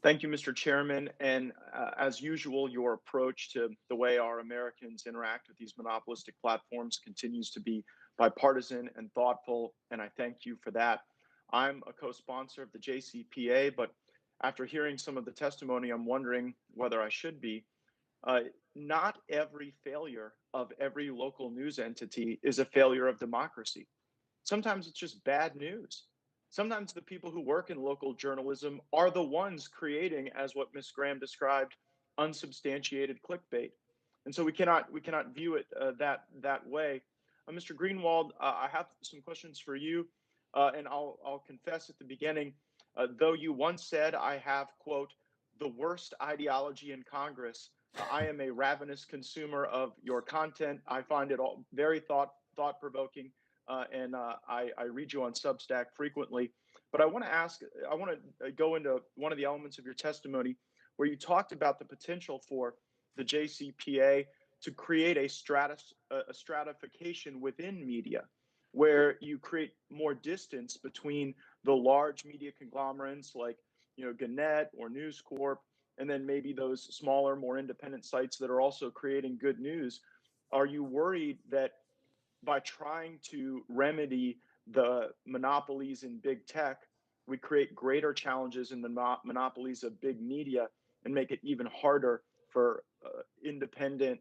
Thank you, Mr. Chairman. And as usual, your approach to the way our Americans interact with these monopolistic platforms continues to be bipartisan and thoughtful, and I thank you for that. I'm a co sponsor of the JCPA, but after hearing some of the testimony, I'm wondering whether I should be. Uh, Not every failure of every local news entity is a failure of democracy. Sometimes it's just bad news. Sometimes the people who work in local journalism are the ones creating, as what Ms. Graham described, unsubstantiated clickbait. And so we cannot view it that way. Mr. Greenwald, I have some questions for you, and I'll confess at the beginning, though you once said I have quote the worst ideology in Congress. I am a ravenous consumer of your content. I find it all very thought provoking, and I read you on Substack frequently. But I want to go into one of the elements of your testimony where you talked about the potential for the JCPA to create a stratification within media, where you create more distance between the large media conglomerates like Gannett or News Corp, and then maybe those smaller, more independent sites that are also creating good news. Are you worried that by trying to remedy the monopolies in big tech, we create greater challenges in the monopolies of big media and make it even harder for independent,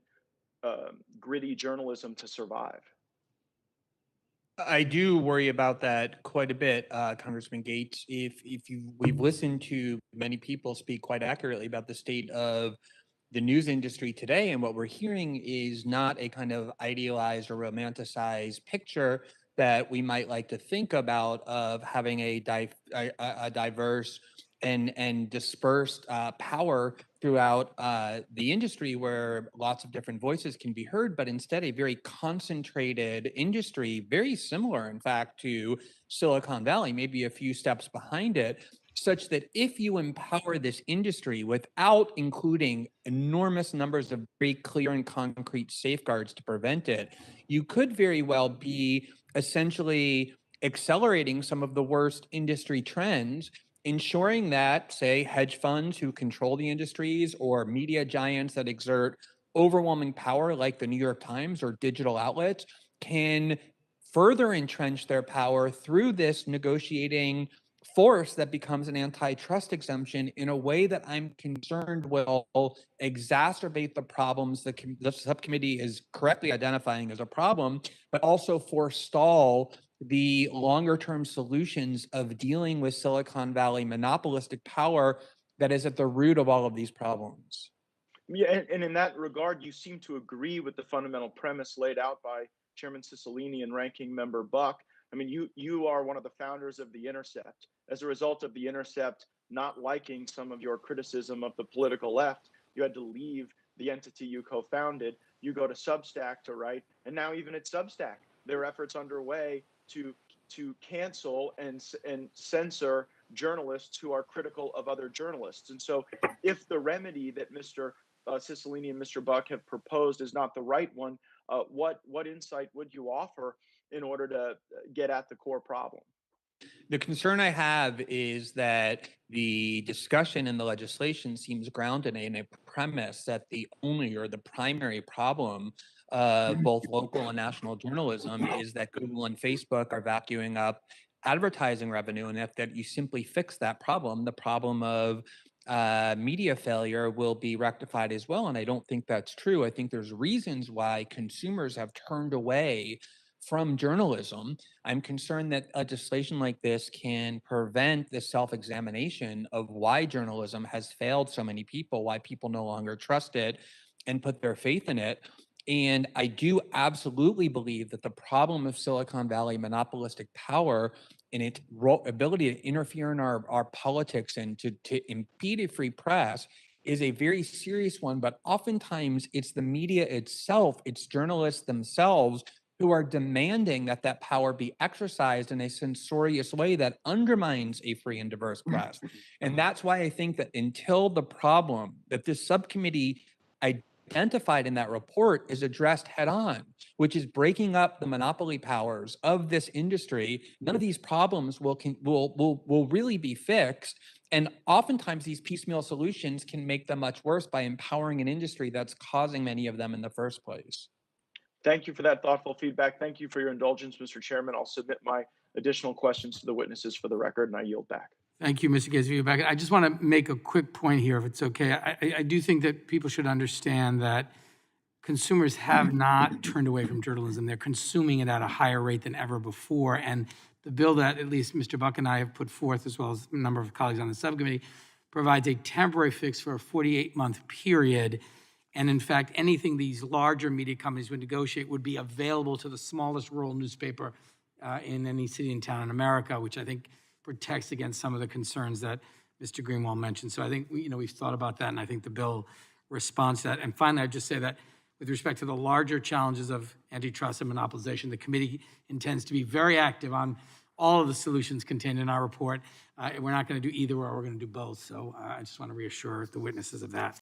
gritty journalism to survive? I do worry about that quite a bit, Congressman Gates. We've listened to many people speak quite accurately about the state of the news industry today, and what we're hearing is not a kind of idealized or romanticized picture that we might like to think about of having a diverse and dispersed power throughout the industry where lots of different voices can be heard, but instead a very concentrated industry, very similar, in fact, to Silicon Valley, maybe a few steps behind it, such that if you empower this industry without including enormous numbers of very clear and concrete safeguards to prevent it, you could very well be essentially accelerating some of the worst industry trends, ensuring that, say, hedge funds who control the industries or media giants that exert overwhelming power, like the New York Times or digital outlets, can further entrench their power through this negotiating force that becomes an antitrust exemption in a way that I'm concerned will exacerbate the problems that the subcommittee is correctly identifying as a problem, but also forestall the longer term solutions of dealing with Silicon Valley monopolistic power that is at the root of all of these problems. Yeah, and in that regard, you seem to agree with the fundamental premise laid out by Chairman Cicilline and Ranking Member Buck. I mean, you are one of the founders of The Intercept. As a result of The Intercept not liking some of your criticism of the political left, you had to leave the entity you co-founded. You go to Substack to write, and now even at Substack, there are efforts underway to cancel and censor journalists who are critical of other journalists. And so, if the remedy that Mr. Cicilline and Mr. Buck have proposed is not the right one, what insight would you offer in order to get at the core problem? The concern I have is that the discussion in the legislation seems grounded in a premise that the only or the primary problem of both local and national journalism is that Google and Facebook are vacuuming up advertising revenue, and that you simply fix that problem, the problem of media failure will be rectified as well. And I don't think that's true. I think there's reasons why consumers have turned away from journalism. I'm concerned that legislation like this can prevent the self examination of why journalism has failed so many people, why people no longer trust it and put their faith in it. And I do absolutely believe that the problem of Silicon Valley monopolistic power and its ability to interfere in our politics and to impede a free press is a very serious one. But oftentimes it's the media itself, it's journalists themselves who are demanding that that power be exercised in a censorious way that undermines a free and diverse press. And that's why I think that until the problem that this subcommittee identified in that report is addressed head on, which is breaking up the monopoly powers of this industry, none of these problems will really be fixed. And oftentimes these piecemeal solutions can make them much worse by empowering an industry that's causing many of them in the first place. Thank you for that thoughtful feedback. Thank you for your indulgence, Mr. Chairman. I'll submit my additional questions to the witnesses for the record, and I yield back. Thank you, Mr. Gazvia. I just want to make a quick point here, if it's okay. I do think that people should understand that consumers have not turned away from journalism. They're consuming it at a higher rate than ever before. And the bill that at least Mr. Buck and I have put forth, as well as a number of colleagues on the subcommittee, provides a temporary fix for a 48-month period. And in fact, anything these larger media companies would negotiate would be available to the smallest rural newspaper in any city and town in America, which I think protects against some of the concerns that Mr. Greenwald mentioned. So I think we've thought about that, and I think the bill responds to that. And finally, I'd just say that with respect to the larger challenges of antitrust and monopolization, the committee intends to be very active on all of the solutions contained in our report. We're not going to do either or, we're going to do both. So I just want to reassure the witnesses of that.